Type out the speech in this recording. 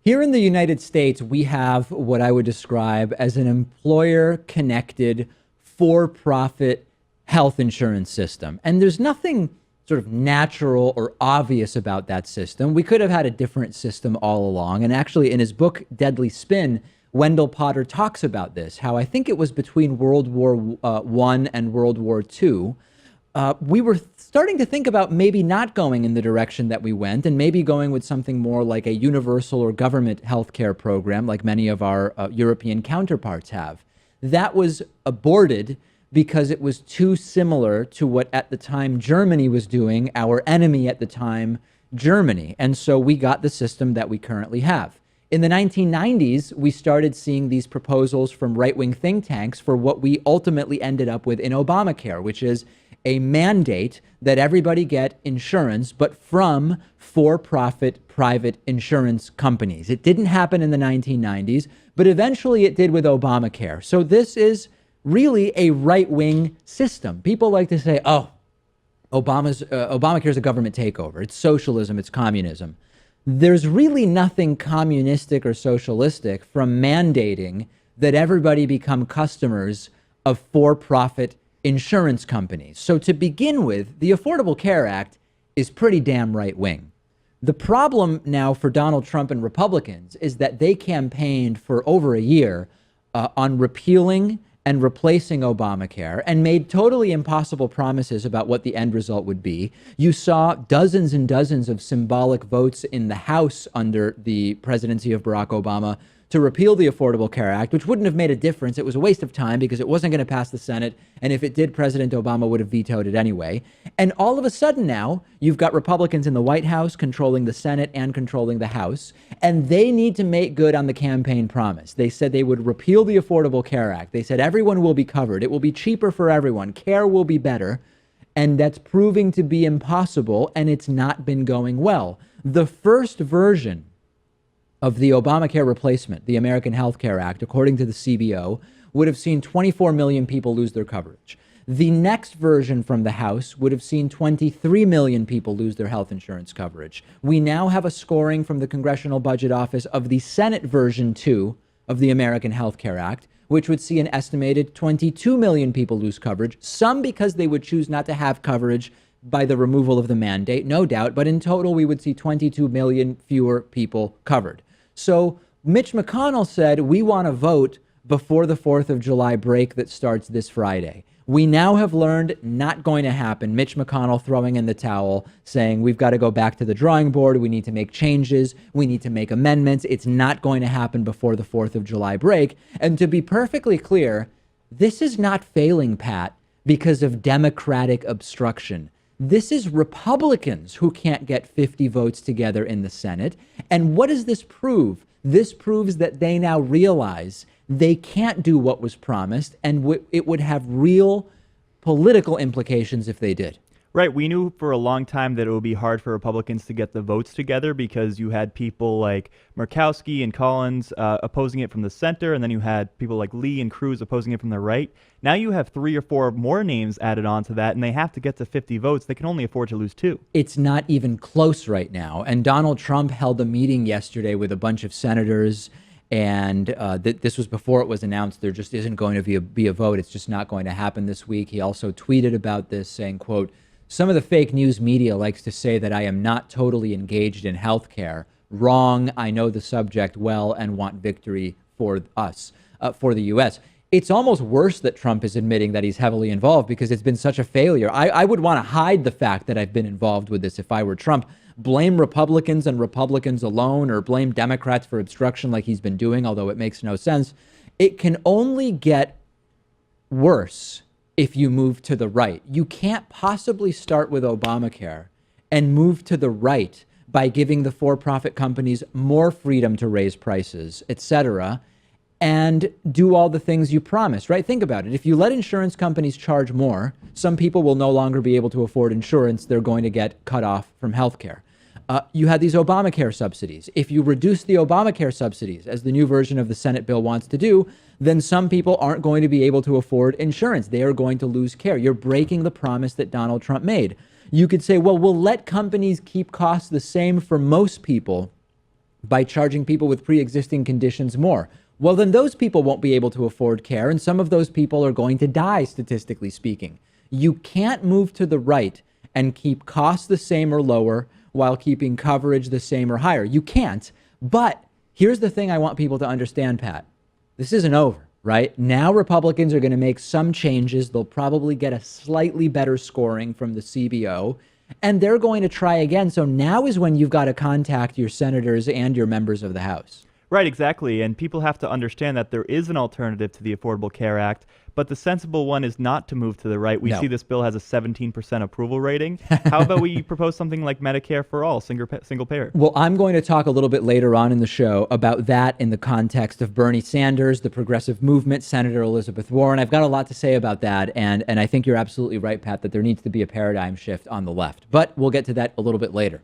Here in the United States, we have what I would describe as an employer-connected, for-profit health insurance system. And there's nothing sort of natural or obvious about that system. We could have had a different system all along. And actually, in his book, Deadly Spin, Wendell Potter talks about this, how I think it was between World War I and World War II, we were starting to think about maybe not going in the direction that we went and maybe going with something more like a universal or government healthcare program like many of our European counterparts have. That was aborted because it was too similar to what at the time Germany was doing, our enemy at the time, Germany. And so we got the system that we currently have. In the 1990s, we started seeing these proposals from right-wing think tanks for what we ultimately ended up with in Obamacare, which is a mandate that everybody get insurance, but from for-profit private insurance companies. It didn't happen in the 1990s, but eventually it did with Obamacare. So this is really a right-wing system. People like to say, oh, Obamacare is a government takeover. It's socialism, it's communism. There's really nothing communistic or socialistic from mandating that everybody become customers of for-profit insurance companies. So to begin with, the Affordable Care Act is pretty damn right-wing. The problem now for Donald Trump and Republicans is that they campaigned for over a year on repealing and replacing Obamacare and made totally impossible promises about what the end result would be. You saw dozens and dozens of symbolic votes in the House under the presidency of Barack Obama to repeal the Affordable Care Act, which wouldn't have made a difference. It was a waste of time because it wasn't going to pass the Senate. And if it did, President Obama would have vetoed it anyway. And all of a sudden now, you've got Republicans in the White House controlling the Senate and controlling the House. And they need to make good on the campaign promise. They said they would repeal the Affordable Care Act. They said everyone will be covered. It will be cheaper for everyone. Care will be better. And that's proving to be impossible. And it's not been going well. The first version of the Obamacare replacement, the American Health Care Act, according to the CBO, would have seen 24 million people lose their coverage. The next version from the House would have seen 23 million people lose their health insurance coverage. We now have a scoring from the Congressional Budget Office of the Senate version 2 of the American Health Care Act, which would see an estimated 22 million people lose coverage, some because they would choose not to have coverage by the removal of the mandate, no doubt, but in total we would see 22 million fewer people covered. So Mitch McConnell said, we want to vote before the 4th of July break that starts this Friday. We now have learned not going to happen. Mitch McConnell throwing in the towel, saying we've got to go back to the drawing board. We need to make changes. We need to make amendments. It's not going to happen before the 4th of July break. And to be perfectly clear, this is not failing, Pat, because of Democratic obstruction. This is Republicans who can't get 50 votes together in the Senate. And what does this prove? This proves that they now realize they can't do what was promised, and it would have real political implications if they did. Right. We knew for a long time that it would be hard for Republicans to get the votes together because you had people like Murkowski and Collins opposing it from the center, and then you had people like Lee and Cruz opposing it from the right. Now you have 3 or 4 more names added on to that, and they have to get to 50 votes. They can only afford to lose 2. It's not even close right now. And Donald Trump held a meeting yesterday with a bunch of senators, and this was before it was announced there just isn't going to be a vote. It's just not going to happen this week. He also tweeted about this saying, quote, "Some of the fake news media likes to say that I am not totally engaged in healthcare. Wrong. I know the subject well and want victory for us, for the U.S." It's almost worse that Trump is admitting that he's heavily involved because it's been such a failure. I would want to hide the fact that I've been involved with this if I were Trump. Blame Republicans and Republicans alone, or blame Democrats for obstruction like he's been doing, although it makes no sense. It can only get worse if you move to the right. You can't possibly start with Obamacare and move to the right by giving the for-profit companies more freedom to raise prices, et cetera, and do all the things you promised, right? Think about it. If you let insurance companies charge more, some people will no longer be able to afford insurance. They're going to get cut off from healthcare. You had these Obamacare subsidies. If you reduce the Obamacare subsidies, as the new version of the Senate bill wants to do, then some people aren't going to be able to afford insurance. They are going to lose care. You're breaking the promise that Donald Trump made. You could say, well, we'll let companies keep costs the same for most people, by charging people with pre-existing conditions more. Well, then those people won't be able to afford care, and some of those people are going to die, statistically speaking. You can't move to the right and keep costs the same or lower while keeping coverage the same or higher. You can't. But here's the thing I want people to understand, Pat. This isn't over, right? Now Republicans are going to make some changes. They'll probably get a slightly better scoring from the CBO, and they're going to try again. So now is when you've got to contact your senators and your members of the House. Right, exactly. And people have to understand that there is an alternative to the Affordable Care Act, but the sensible one is not to move to the right. We see this bill has a 17% approval rating. How about we propose something like Medicare for all, single payer? Well, I'm going to talk a little bit later on in the show about that in the context of Bernie Sanders, the progressive movement, Senator Elizabeth Warren. I've got a lot to say about that. And I think you're absolutely right, Pat, that there needs to be a paradigm shift on the left. But we'll get to that a little bit later.